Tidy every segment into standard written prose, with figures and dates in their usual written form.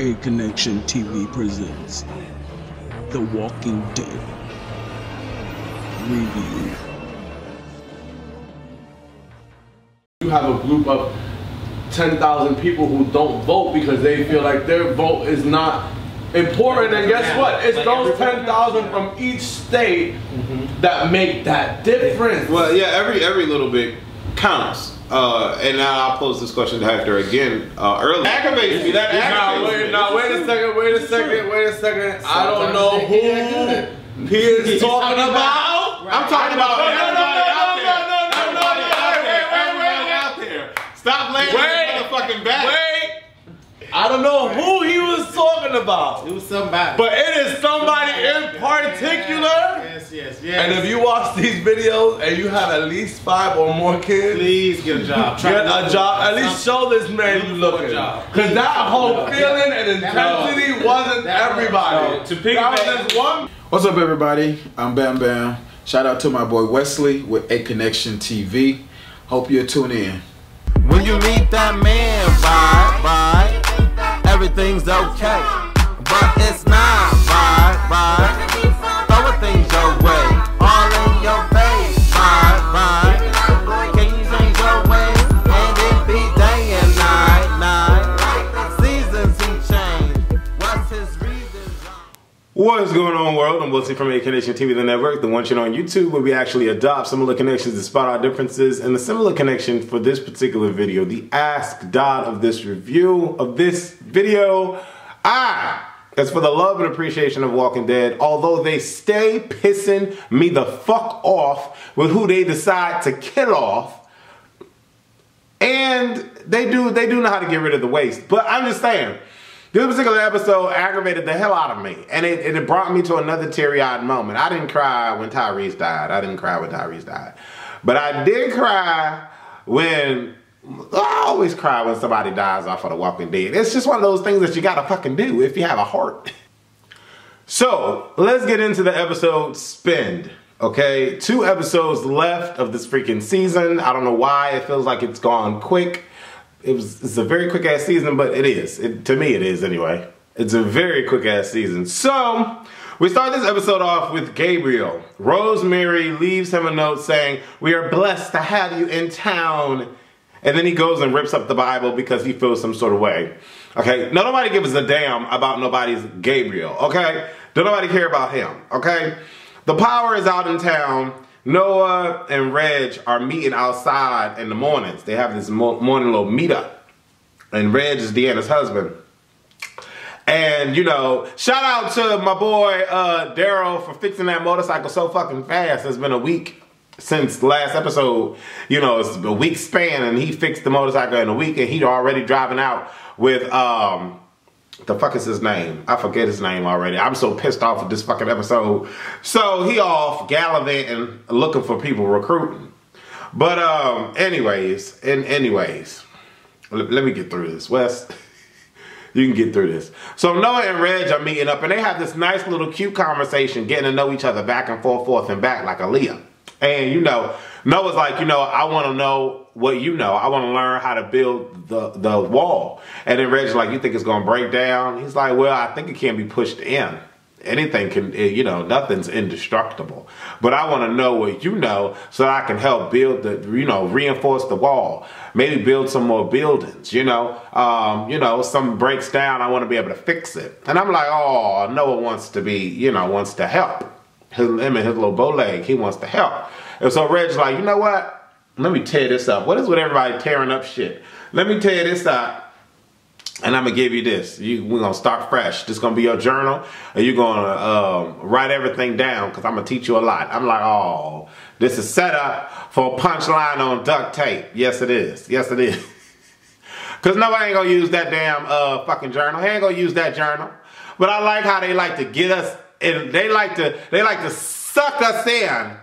A Connection TV presents The Walking Dead Review. You have a group of 10,000 people who don't vote because they feel like their vote is not important, and guess what? It's those 10,000 from each state that make that difference. Well, yeah, every little bit counts. And now I'll pose this question to Hector again earlier. Aggravates me. That aggravates me. Wait a second. I don't know who he is talking about. I'm talking about everybody out there. Stop laying your motherfucking back. I don't know who he was talking about. It was somebody. But it is somebody in particular. Yes. And if you watch these videos and you have at least 5 or more kids, please get a job. Get a job. At least show this man you looking. Because that whole feeling and intensity wasn't everybody. To piggyback one. What's up, everybody? I'm Bam Bam. Shout out to my boy Wesley with A Connection TV. Hope you'll tune in. When you meet that man, everything's okay, but it's not, throwing things your way, all in your face, can you change your ways, and it be day and night, seasons he changed, what's his reason? What is going on, world? I'm Wesley from A Connection TV, the network, the one channel on YouTube where we actually adopt similar connections to spot our differences. And the similar connection for this particular video, the ask dot of this review, of this video, is for the love and appreciation of Walking Dead. Although they stay pissing me the fuck off with who they decide to kill off. And they do know how to get rid of the waste. But I'm just saying, this particular episode aggravated the hell out of me. And it brought me to another teary-eyed moment. I didn't cry when Tyrese died. But I did cry when... I always cry when somebody dies off of The Walking Dead. It's just one of those things that you gotta fucking do if you have a heart. So, let's get into the episode Spend. Okay? 2 episodes left of this freaking season. I don't know why. It feels like it's gone quick. It's a very quick ass season, but it is. To me it is anyway. It's a very quick ass season. So, we start this episode off with Gabriel. Rosemary leaves him a note saying, "We are blessed to have you in town." And then he goes and rips up the Bible because he feels some sort of way. Okay? Now, nobody gives a damn about nobody's Gabriel. Okay? Don't nobody care about him. Okay? The power is out in town. Noah and Reg are meeting outside in the mornings. They have this morning little meetup. And Reg is Deanna's husband. And, you know, shout out to my boy Daryl for fixing that motorcycle so fucking fast. It's been a week since the last episode. You know, it's a week span and he fixed the motorcycle in a week and he's already driving out with, the fuck is his name? I forget his name already. I'm so pissed off with this fucking episode. So he off gallivanting, looking for people, recruiting. But anyways, let me get through this, Wes. You can get through this. So Noah and Reg are meeting up and they have this nice little cute conversation, getting to know each other back and forth and back like Aaliyah. And you know, Noah's like, you know, I want to know what you know. I want to learn how to build the wall. And then Reg's like, you think it's going to break down? He's like, well, I think it can be pushed in. Anything can, you know, nothing's indestructible. But I want to know what you know so I can help build the, you know, reinforce the wall. Maybe build some more buildings, you know. Something breaks down, I want to be able to fix it. And I'm like, oh, Noah wants to be, you know, wants to help. Him and his little bow leg, he wants to help. And so Reg's like, you know what? Let me tear this up. What is with everybody tearing up shit? Let me tear this up, and I'm going to give you this. We're going to start fresh. This going to be your journal, and you're going to write everything down, because I'm going to teach you a lot. I'm like, oh, this is set up for a punchline on duct tape. Yes, it is. Yes, it is. Because nobody ain't going to use that damn fucking journal. He ain't going to use that journal. But I like how they like to get us, and they like to suck us in,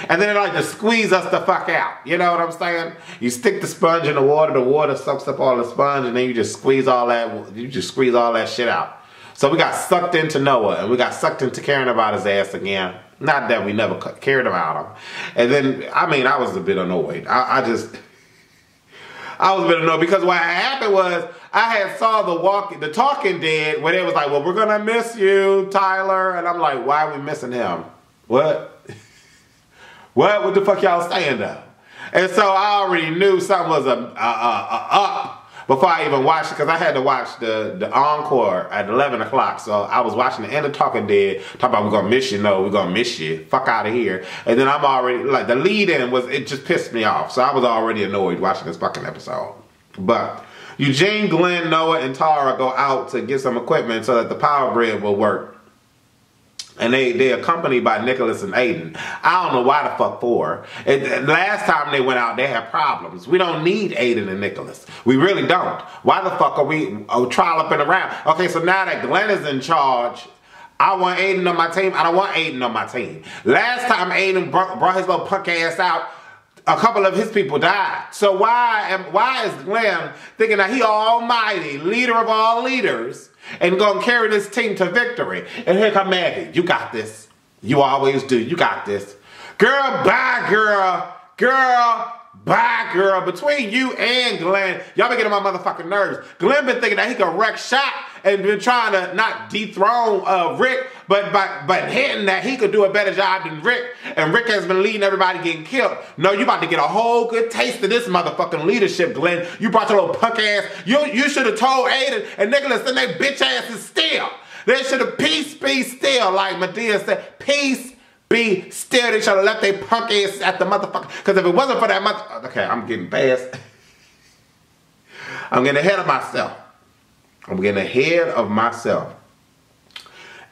and then they like to squeeze us the fuck out. You know what I'm saying? You stick the sponge in the water sucks up all the sponge, and then you just squeeze all that shit out. So we got sucked into Noah, and we got sucked into caring about his ass again. Not that we never cared about him. And then, I mean, I was a bit annoyed. I was a bit annoyed because what happened was I had saw the Talking Dead where they was like, well, we're gonna miss you, Tyler. And I'm like, why are we missing him? What? What the fuck y'all saying though? And so I already knew something was up before I even watched it, because I had to watch the encore at 11 o'clock. So I was watching the end of Talking Dead, talking about we're gonna miss you. No, we're gonna miss you. Fuck out of here. And then I'm already, like, the lead in was, it just pissed me off. So I was already annoyed watching this fucking episode. But Eugene, Glenn, Noah, and Tara go out to get some equipment so that the power grid will work. And they're accompanied by Nicholas and Aiden. I don't know why the fuck for. Last time they went out, they had problems. We don't need Aiden and Nicholas. We really don't. Why the fuck are we trolloping around? Okay, so now that Glenn is in charge, I want Aiden on my team. I don't want Aiden on my team. Last time Aiden brought his little punk ass out, a couple of his people died. So why is Glenn thinking that he almighty, leader of all leaders, and gonna carry this team to victory? And here come Maggie. You got this. You always do. You got this. Girl, bye, girl. Girl, bye, girl. Between you and Glenn, y'all been getting on my motherfucking nerves. Glenn been thinking that he could wreck shop and been trying to not dethrone Rick, but hinting that he could do a better job than Rick. And Rick has been leading everybody getting killed. No, you about to get a whole good taste of this motherfucking leadership, Glenn. You brought your little punk ass. You should have told Aiden and Nicholas and they bitch asses still. They should have peace be still, like Medea said. Peace be still. They should have left their punk ass at the motherfucker. Because if it wasn't for that mother... Okay, I'm getting fast. I'm getting ahead of myself.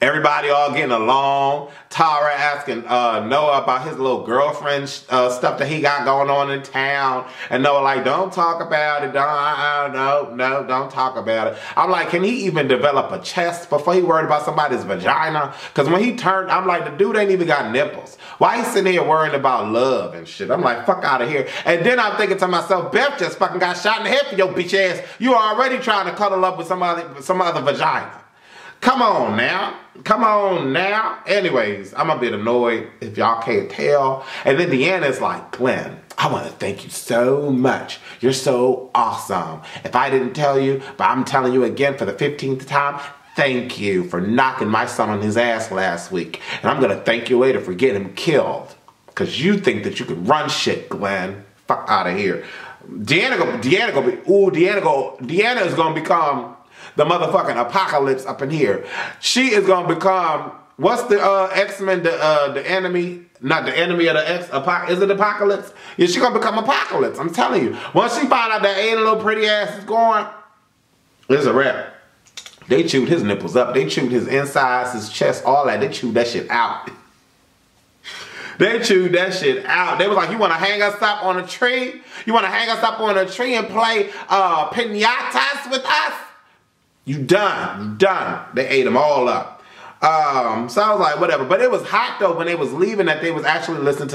Everybody all getting along. Tara asking Noah about his little girlfriend stuff that he got going on in town. And Noah like, don't talk about it. No, don't talk about it. I'm like, can he even develop a chest before he worried about somebody's vagina? Because when he turned, I'm like, the dude ain't even got nipples. Why he sitting here worrying about love and shit? I'm like, fuck out of here. And then I'm thinking to myself, Beth just fucking got shot in the head for your bitch ass. You are already trying to cuddle up with some other vagina. Come on now. Anyways, I'm a bit annoyed if y'all can't tell. And then Deanna's like, Glenn, I want to thank you so much. You're so awesome. If I didn't tell you, but I'm telling you again for the 15th time, thank you for knocking my son on his ass last week. And I'm going to thank you later for getting him killed. Because you think that you can run shit, Glenn. Fuck out of here. Deanna is going to become the motherfucking apocalypse up in here. She is gonna become, what's the X-Men, the enemy, not the enemy of the X, is it Apocalypse? Yeah, she gonna become Apocalypse, I'm telling you. Once she find out that Aiden little pretty ass is going, it's a wrap. They chewed his nipples up, they chewed his insides, his chest, all that, they chewed that shit out. They chewed that shit out. They was like, you want to hang us up on a tree? You want to hang us up on a tree and play piñatas with us? You done. They ate them all up. So I was like, whatever. But it was hot though when they was leaving that they was actually listening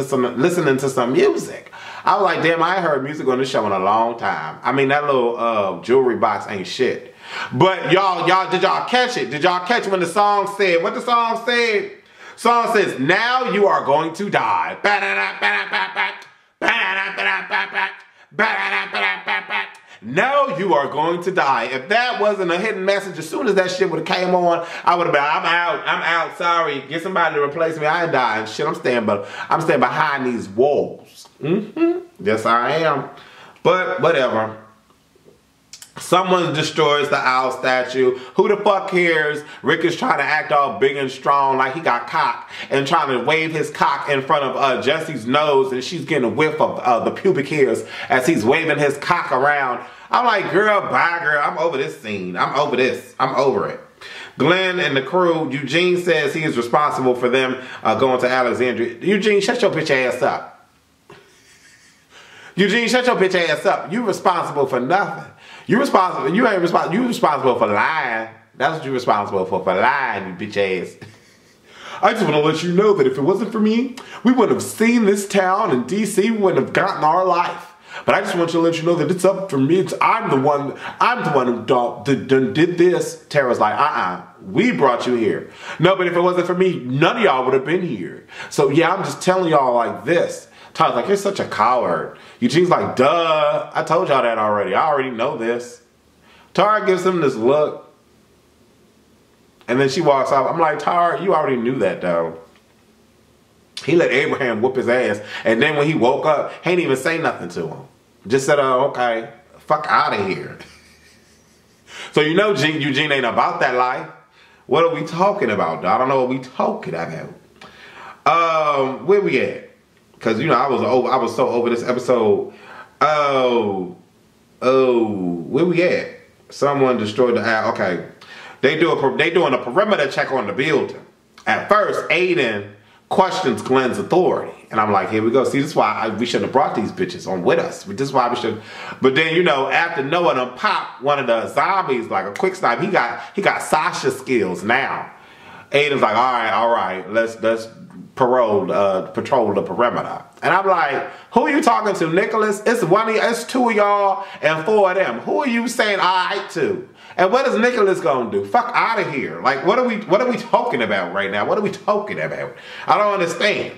to some music. I was like, damn, I ain't heard music on this show in a long time. I mean, that little jewelry box ain't shit. But y'all, did y'all catch it? Did y'all catch when the song said, what the song said? Song says, now you are going to die. No, you are going to die. If that wasn't a hidden message, as soon as that shit would have came on, I would have been, I'm out, sorry. Get somebody to replace me. I ain't dying. Shit, I'm staying behind these walls. Yes, I am. But whatever. Someone destroys the owl statue. Who the fuck cares? Rick is trying to act all big and strong like he got cock and trying to wave his cock in front of Jesse's nose, and she's getting a whiff of the pubic hairs as he's waving his cock around. I'm like, girl, bye, girl. I'm over this scene. I'm over this. I'm over it. Glenn and the crew, Eugene says he is responsible for them going to Alexandria. Eugene, shut your bitch ass up. Eugene, shut your bitch ass up. You responsible for nothing. You responsible. You ain't responsible. You responsible for lying. That's what you're responsible for lying, you bitch ass. I just want to let you know that if it wasn't for me, we wouldn't have seen this town in DC. We wouldn't have gotten our life. But I just want you to let you know that it's up for me. I'm the one who did this. Tara's like, we brought you here. No, but if it wasn't for me, none of y'all would have been here. So yeah, I'm just telling y'all like this. Tyler's like, you're such a coward. Eugene's like, duh, I told y'all that already. I already know this. Tara gives him this look. And then she walks off. I'm like, Tara, you already knew that though. He let Abraham whoop his ass. And then when he woke up, he ain't even say nothing to him. Just said, oh, okay, fuck out of here. So you know Eugene ain't about that life. What are we talking about, dog? I don't know what we talking about. Where we at? Because, you know, I was so over this episode. Oh, where we at? Someone destroyed the house. Okay. They doing a perimeter check on the building. At first, Aiden questions Glenn's authority. And I'm like, here we go. See, this is why we shouldn't have brought these bitches on with us. This is why we should. But then, you know, after Noah done popped one of the zombies, like a quick snipe, he got Sasha skills now. Aiden's like, all right, let's patrol the perimeter. And I'm like, who are you talking to, Nicholas? It's two of y'all and four of them. Who are you saying all right to? And what is Nicholas gonna do? Fuck out of here. Like, what are we talking about right now? What are we talking about? I don't understand.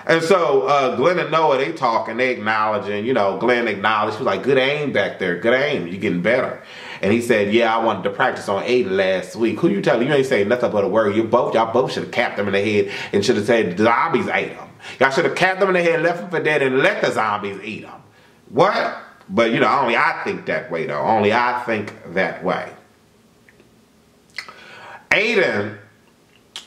And so Glenn and Noah, they talking, they acknowledging, you know, Glenn acknowledged, he was like, good aim back there, good aim, you're getting better. And he said, yeah, I wanted to practice on Aiden last week. Who you telling? You ain't saying nothing but a word. Y'all both should have capped him in the head and should have said the zombies ate him. Y'all should have capped him in the head, left him for dead, and let the zombies eat him. What? But, you know, only I think that way, though. Only I think that way. Aiden,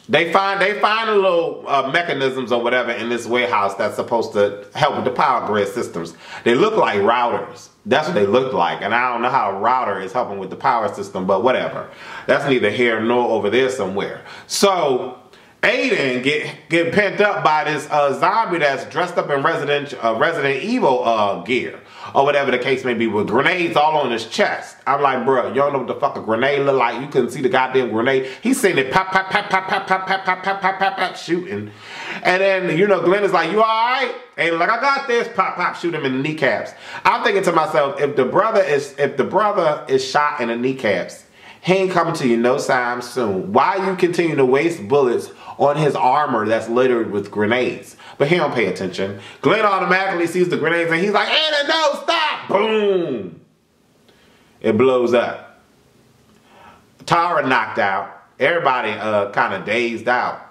they find a little mechanisms or whatever in this warehouse that's supposed to help with the power grid systems. They look like routers. That's what they look like. And I don't know how a router is helping with the power system, but whatever. That's neither here nor over there somewhere. So Aiden get pent up by this zombie that's dressed up in Resident Evil gear. Or whatever the case may be, with grenades all on his chest. I'm like, bro, you don't know what the fuck a grenade look like? You couldn't see the goddamn grenade. He's sitting there pop, pop, pop, pop, pop, pop, pop, pop, pop, pop, pop, pop, shooting. And then, you know, Glenn is like, you alright? And like, I got this, pop, pop, shoot him in the kneecaps. I'm thinking to myself, if the brother is shot in the kneecaps, he ain't coming to you no time soon. Why you continue to waste bullets on his armor that's littered with grenades? But he don't pay attention. Glenn automatically sees the grenades and he's like, Anna, no, stop! Boom! It blows up. Tara knocked out. Everybody kind of dazed out.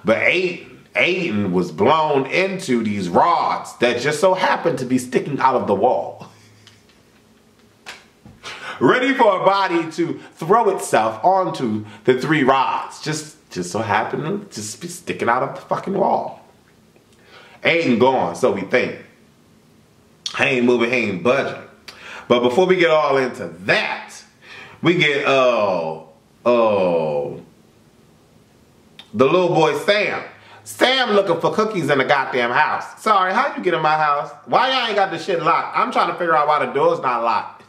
But Aiden was blown into these rods that just so happened to be sticking out of the wall. Ready for a body to throw itself onto the three rods. Just so happened to just be sticking out of the fucking wall. Aiden gone, so we think. He ain't moving, he ain't budging. But before we get all into that, we get the little boy Sam. Sam looking for cookies in the goddamn house. Sorry, how you get in my house? Why y'all ain't got the shit locked? I'm trying to figure out why the door's not locked.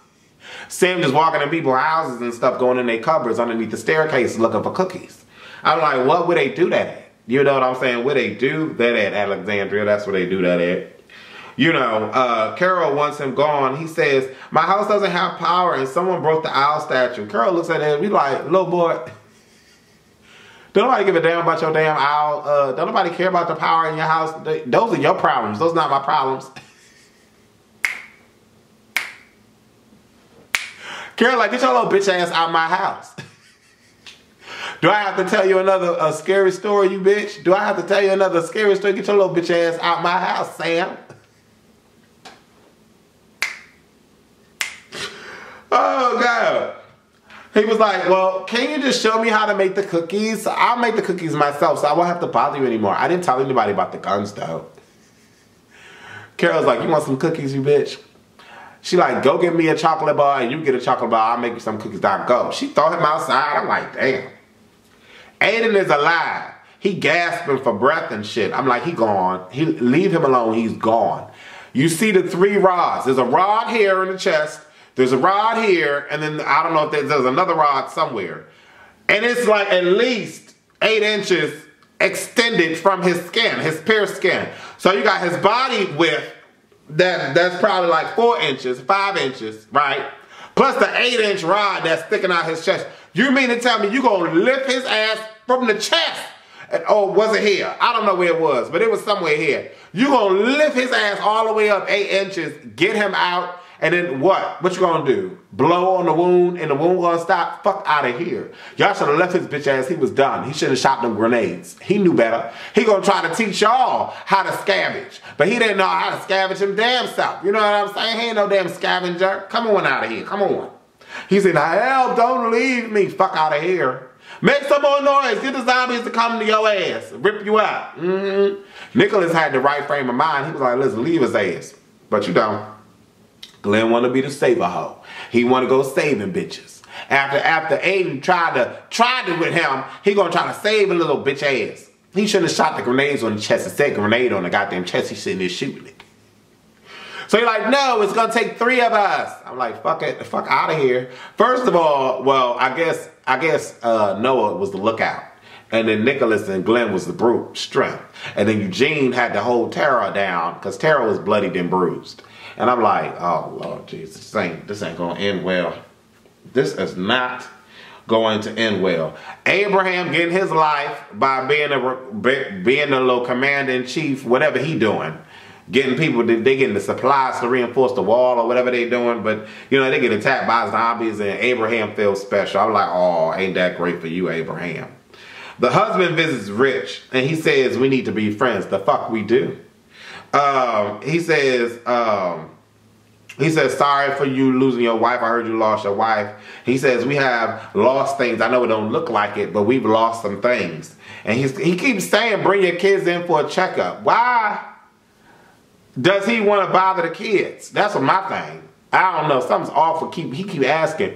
Sam just walking in people's houses and stuff, going in their cupboards underneath the staircase looking for cookies. I'm like, what would they do that at? You know what I'm saying? Where they do that at Alexandria, that's where they do that at. You know, Carol wants him gone. He says, my house doesn't have power and someone broke the owl statue. Carol looks at him and be like, little boy, don't nobody give a damn about your damn owl. Don't nobody care about the power in your house. Those are your problems. Those are not my problems. Carol like, get your little bitch ass out of my house. Do I have to tell you another scary story, you bitch? Do I have to tell you another scary story? Get your little bitch ass out my house, Sam. Oh, God. He was like, well, can you just show me how to make the cookies? I'll make the cookies myself, so I won't have to bother you anymore. I didn't tell anybody about the guns, though. Carol's like, you want some cookies, you bitch? She like, go get me a chocolate bar and you get a chocolate bar. I'll make you some cookies. I'll go. She throw him outside. I'm like, damn. Aiden is alive. He gasping for breath and shit. I'm like, he gone. Leave him alone. He's gone. You see the three rods. There's a rod here in the chest. There's a rod here. And then I don't know if there's another rod somewhere. And it's like at least 8 inches extended from his skin, his pierced skin. So you got his body width. That's probably like 4 inches, 5 inches, right? Plus the 8-inch rod that's sticking out his chest. You mean to tell me you gonna lift his ass from the chest? And, oh, was it here? I don't know where it was, but it was somewhere here. You gonna lift his ass all the way up 8 inches, get him out, And then what? What you gonna do? Blow on the wound and the wound gonna stop? Fuck out of here. Y'all should have left his bitch ass. He was done. He should have shot them grenades. He knew better. He gonna try to teach y'all how to scavenge. But he didn't know how to scavenge him damn self. You know what I'm saying? He ain't no damn scavenger. Come on out of here. Come on. He said, hell, don't leave me. Fuck out of here. Make some more noise. Get the zombies to come to your ass. Rip you out. Nicholas had the right frame of mind. He was like, listen, leave his ass. But you don't. Glenn want to be the saver hoe. He want to go saving bitches. After Aiden tried it with him, he gonna try to save a little bitch ass. He shouldn't have shot the grenades on the chest and set grenade on the goddamn chest. He's sitting there shooting it. So you're like, no, it's gonna take 3 of us. I'm like, fuck it, the fuck out of here. First of all, well, I guess Noah was the lookout. And then Nicholas and Glenn was the brute strength. And then Eugene had to hold Tara down because Tara was bloodied and bruised. And I'm like, oh Lord Jesus, this ain't gonna end well. This is not going to end well. Abraham getting his life by being a little commander-in-chief, whatever he doing. Getting people, they getting the supplies to reinforce the wall or whatever they doing, but you know, they get attacked by zombies and Abraham feels special. I'm like, oh, ain't that great for you, Abraham. The husband visits Rich and he says, we need to be friends. The fuck we do. He says, sorry for you losing your wife. I heard you lost your wife. He says, we have lost things. I know it don't look like it, but we've lost some things. And he keeps saying, bring your kids in for a checkup. Why does he want to bother the kids? That's what my thing. I don't know. Something's awful. He keep asking.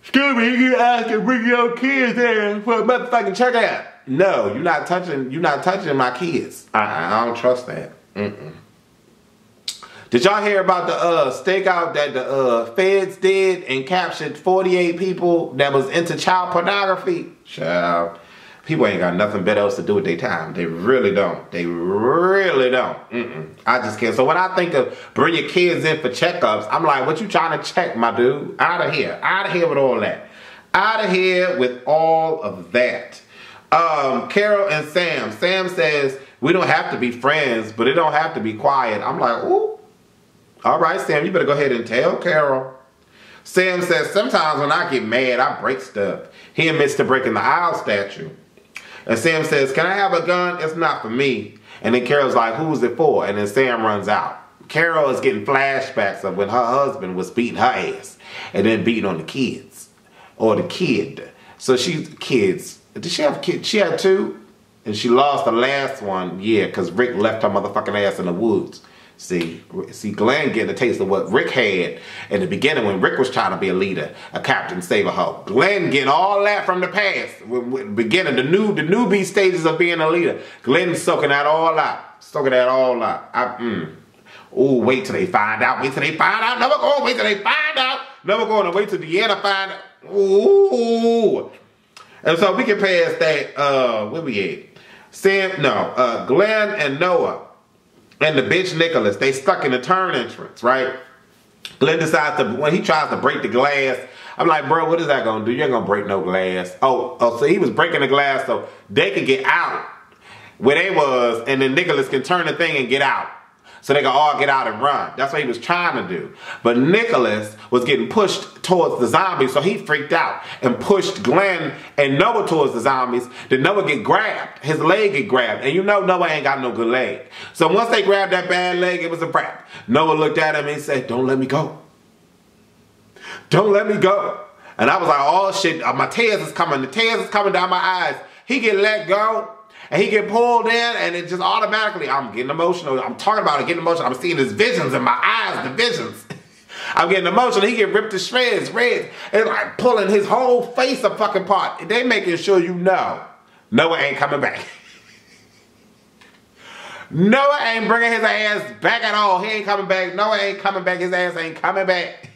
Excuse me, he keep asking, bring your kids in for a motherfucking checkup. No, you're not touching my kids. I don't trust that. Did y'all hear about the stakeout that the feds did and captured 48 people that was into child pornography? Child. People ain't got nothing better else to do with their time. They really don't. They really don't. I just can't. So when I think of bring your kids in for checkups, I'm like, what you trying to check, my dude? Out of here. Out of here with all that. Out of here with all of that. Carol and Sam. Sam says, we don't have to be friends, but it don't have to be quiet. I'm like, ooh. All right, Sam, you better go ahead and tell Carol. Sam says, sometimes when I get mad, I break stuff. He admits to breaking the owl statue. And Sam says, can I have a gun? It's not for me. And then Carol's like, who's it for? And then Sam runs out. Carol is getting flashbacks of when her husband was beating her ass and then beating on the kids. Or the kid. So kids. Did she have kids? She had 2. And she lost the last one, yeah, because Rick left her motherfucking ass in the woods. See, Glenn getting a taste of what Rick had in the beginning when Rick was trying to be a leader, a captain, save a hoe. Glenn getting all that from the past, beginning the newbie stages of being a leader. Glenn soaking that all out, Ooh, wait till they find out. Wait till they find out. Never go. Wait till they find out. Never going to wait till the end to find out. Ooh. And so we can pass that. Where we at? Glenn and Noah. And the bitch Nicholas, they stuck in the turn entrance, right? Glenn decides when he tries to break the glass, I'm like, bro, what is that gonna do? You ain't gonna break no glass. Oh, so he was breaking the glass so they could get out where they was, and then Nicholas can turn the thing and get out. So they can all get out and run. That's what he was trying to do. But Nicholas was getting pushed towards the zombies, so he freaked out and pushed Glenn and Noah towards the zombies. Then Noah get grabbed. His leg get grabbed. And you know Noah ain't got no good leg. So once they grabbed that bad leg, it was a wrap. Noah looked at him and said, don't let me go. Don't let me go. And I was like, oh shit, my tears is coming. The tears is coming down my eyes. He get let go. And he get pulled in, and it just automatically, I'm getting emotional. I'm talking about it, getting emotional. I'm seeing his visions in my eyes, the visions. I'm getting emotional. He get ripped to shreds, red. It's like pulling his whole face a fucking part. They making sure you know Noah ain't coming back. Noah ain't bringing his ass back at all. He ain't coming back. Noah ain't coming back. His ass ain't coming back.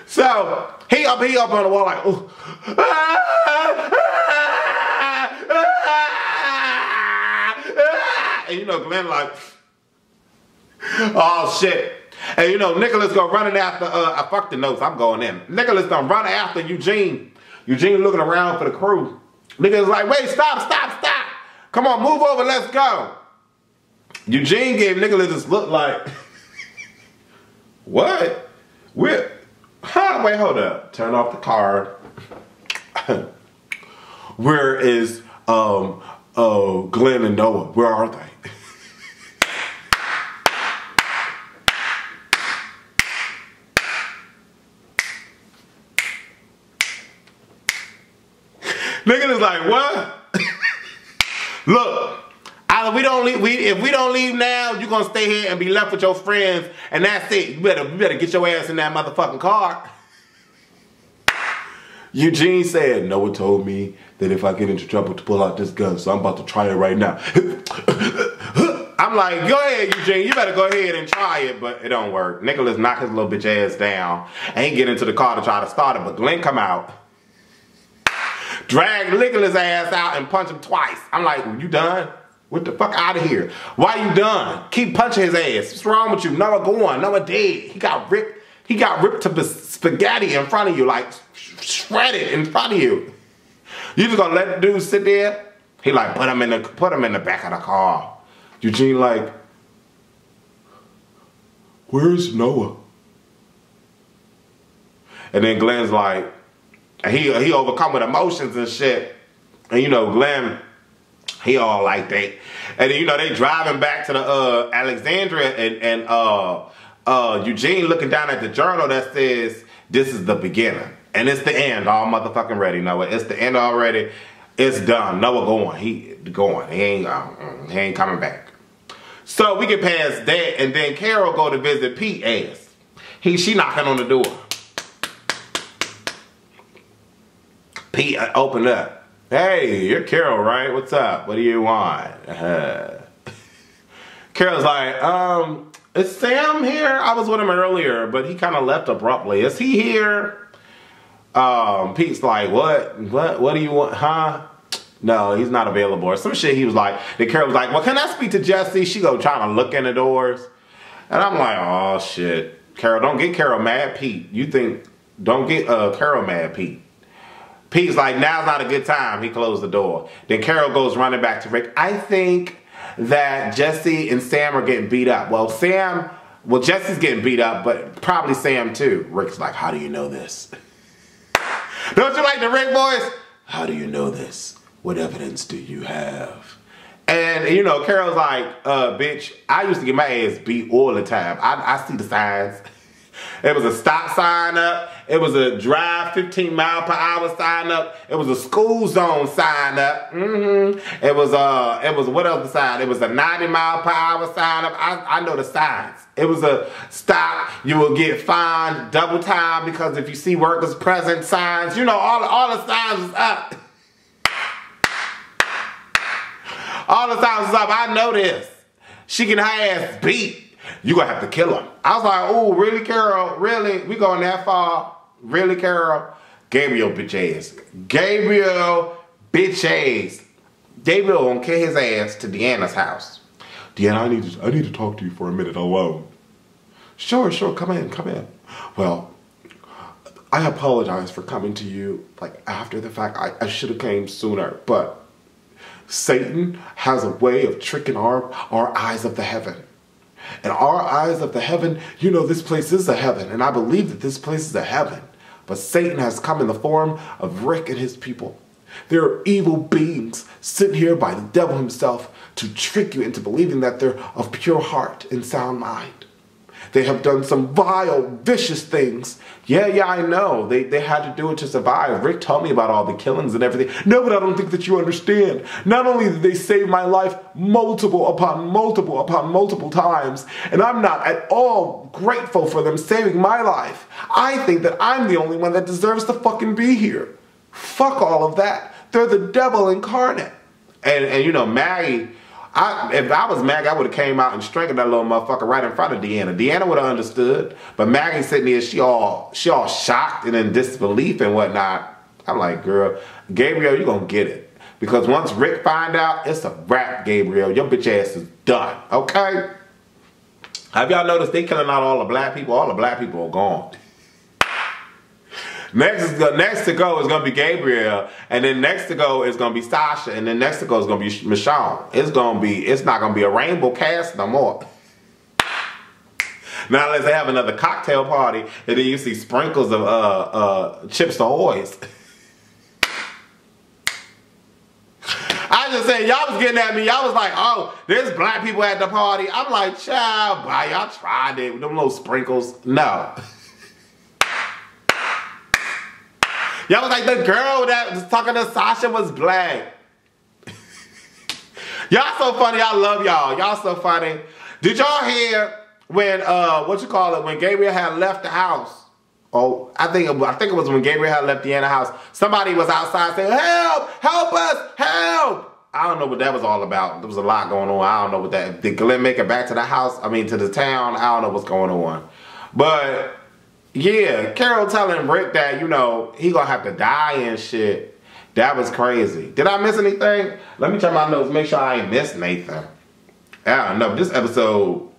So he up on the wall like, ooh. And you know, Glenn like, oh shit. And you know, Nicholas go running after, I fucked the notes, I'm going in. Nicholas gonna run after Eugene. Eugene looking around for the crew. Niggas like, wait, stop. Come on, move over, let's go. Eugene gave Nicholas this look like, What? Wait, hold up. Turn off the car. Where is Glenn and Noah? Where are they? Nigga is like, what? Look, either if we don't leave now, you're gonna stay here and be left with your friends, and that's it. You better get your ass in that motherfucking car. Eugene said, Noah told me that if I get into trouble to pull out this gun, so I'm about to try it right now. I'm like, go ahead, Eugene, you better go ahead and try it, but it don't work. Nicholas knocked his little bitch ass down and he get into the car to try to start it, but Glenn come out, drag Nicholas' ass out and punch him twice. I'm like, you done? What the fuck out of here? Why you done? Keep punching his ass. What's wrong with you? Noah gone. Noah dead. He got ripped to spaghetti in front of you, like shredded in front of you. You just gonna let the dude sit there? He like, put him in the back of the car. Eugene like, where's Noah? And then Glenn's like, he overcome with emotions and shit. And you know, Glenn, he all like that. And then, you know, they driving back to the Alexandria, and Eugene looking down at the journal that says, this is the beginning. And it's the end. All motherfucking ready, Noah. It's the end already. It's done. Noah going. He going. He ain't coming back. So we get past that, and then Carol go to visit Pete ass. She knocking on the door. Pete opened up. Hey, you're Carol, right? What's up? What do you want? Carol's like, is Sam here? I was with him earlier, but he kind of left abruptly. Is he here? Pete's like, what do you want? Huh? No, he's not available. Or some shit he was like. Then Carol was like, well, can I speak to Jesse? She go trying to look in the doors. And I'm like, oh shit. Carol, don't get Carol mad, Pete. Don't get Carol mad, Pete. Pete's like, now's not a good time. He closed the door. Then Carol goes running back to Rick. I think that Jesse and Sam are getting beat up. Well, Jesse's getting beat up, but probably Sam too. Rick's like, how do you know this? Don't you like the Rick voice? How do you know this? What evidence do you have? And, you know, Carol's like, bitch, I used to get my ass beat all the time. I see the signs. It was a stop sign up. It was a drive 15 mile per hour sign up. It was a school zone sign up. It was what else the sign? It was a 90 mile per hour sign up. I know the signs. It was a stop. You will get fined double time because if you see workers present signs, you know, all the signs was up. All the signs was up. I know this. She get her ass beat. You gonna have to kill him. I was like, oh, really, Carol? Really? We going that far? Really, Carol? Gabriel, bitch ass. Gabriel, bitch ass. Gabriel gonna kill his ass to Deanna's house. Deanna, I need to talk to you for a minute alone. Sure, come in. Well, I apologize for coming to you like after the fact. I should have came sooner, but Satan has a way of tricking our eyes of the heaven. And our eyes of the heaven, you know, this place is a heaven, and I believe that this place is a heaven. But Satan has come in the form of Rick and his people. There are evil beings sent here by the devil himself to trick you into believing that they're of pure heart and sound mind. They have done some vile, vicious things. Yeah, I know. They had to do it to survive. Rick told me about all the killings and everything. No, but I don't think that you understand. Not only did they save my life multiple upon multiple times, and I'm not at all grateful for them saving my life. I think that I'm the only one that deserves to fucking be here. Fuck all of that. They're the devil incarnate. And you know, Maggie, if I was Maggie, I would have came out and strangled that little motherfucker right in front of Deanna. Deanna would have understood. But Maggie sitting there, she all shocked and in disbelief and whatnot. I'm like, girl, Gabriel, you gonna get it. Because once Rick find out, it's a wrap, Gabriel. Your bitch ass is done, okay? Have y'all noticed they killing out all the black people? All the black people are gone. Next to go is gonna be Gabriel, and then next to go is gonna be Sasha, and then next to go is gonna be Michonne. It's not gonna be a rainbow cast no more. Not unless they have another cocktail party, and then you see sprinkles of Chips Ahoy's. I just saying, y'all was getting at me. Y'all was like, oh, there's black people at the party. I'm like, child, why y'all tried it with them little sprinkles? No. Y'all was like, the girl that was talking to Sasha was black. Y'all so funny. I love y'all. Y'all so funny. Did y'all hear when when Gabriel had left the house? Oh, I think it was when Gabriel had left Deanna's house. Somebody was outside saying, help! Help us! Help! I don't know what that was all about. There was a lot going on. I don't know what that... Did Glenn make it back to the house? I mean, to the town? I don't know what's going on. But, yeah, Carol telling Rick that, you know, he gonna have to die and shit. That was crazy. Did I miss anything? Let me check my notes. Make sure I ain't missed Nathan. I don't know. This episode...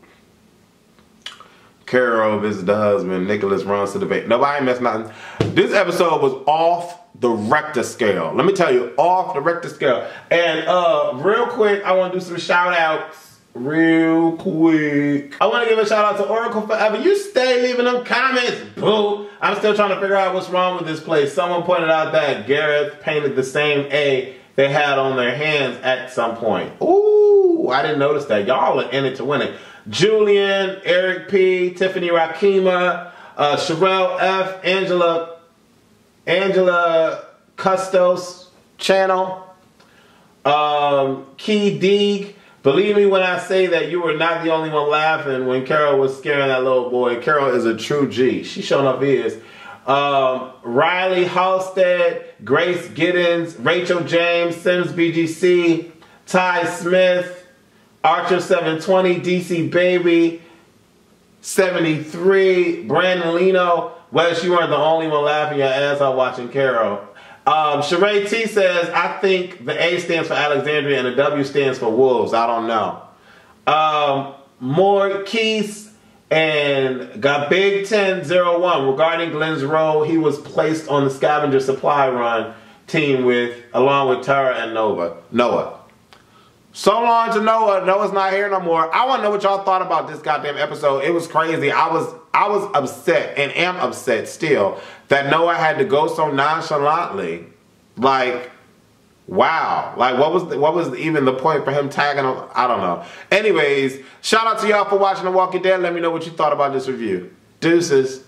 Carol visits the husband. Nicholas runs to the bait. Nobody missed nothing. This episode was off the Richter scale. Let me tell you, off the Richter scale. And real quick, I want to do some shout outs. Real quick. I want to give a shout out to Oracle Forever. You stay leaving them comments, boo. I'm still trying to figure out what's wrong with this place. Someone pointed out that Gareth painted the same A they had on their hands at some point. Ooh, I didn't notice that. Y'all are in it to win it. Julian, Eric P, Tiffany Rakima, Sherelle F, Angela Custos channel, Key Deeg. Believe me when I say that you were not the only one laughing when Carol was scaring that little boy. Carol is a true G. She showing up is. Riley Halstead, Grace Giddens, Rachel James, Sims BGC, Ty Smith, Archer 720, DC Baby 73, Brandon Lino. Wes, you weren't the only one laughing your ass off watching Carol. Sheree T says, I think the A stands for Alexandria and the W stands for Wolves. I don't know. More Keys and got Big 1001 regarding Glenn's role. He was placed on the scavenger supply run team along with Tara and Noah. So long to Noah. Noah's not here no more. I want to know what y'all thought about this goddamn episode. It was crazy. I was upset and am upset still that Noah had to go so nonchalantly. Like, wow. Like, what was even the point for him tagging him? I don't know. Anyways, shout out to y'all for watching The Walking Dead. Let me know what you thought about this review. Deuces.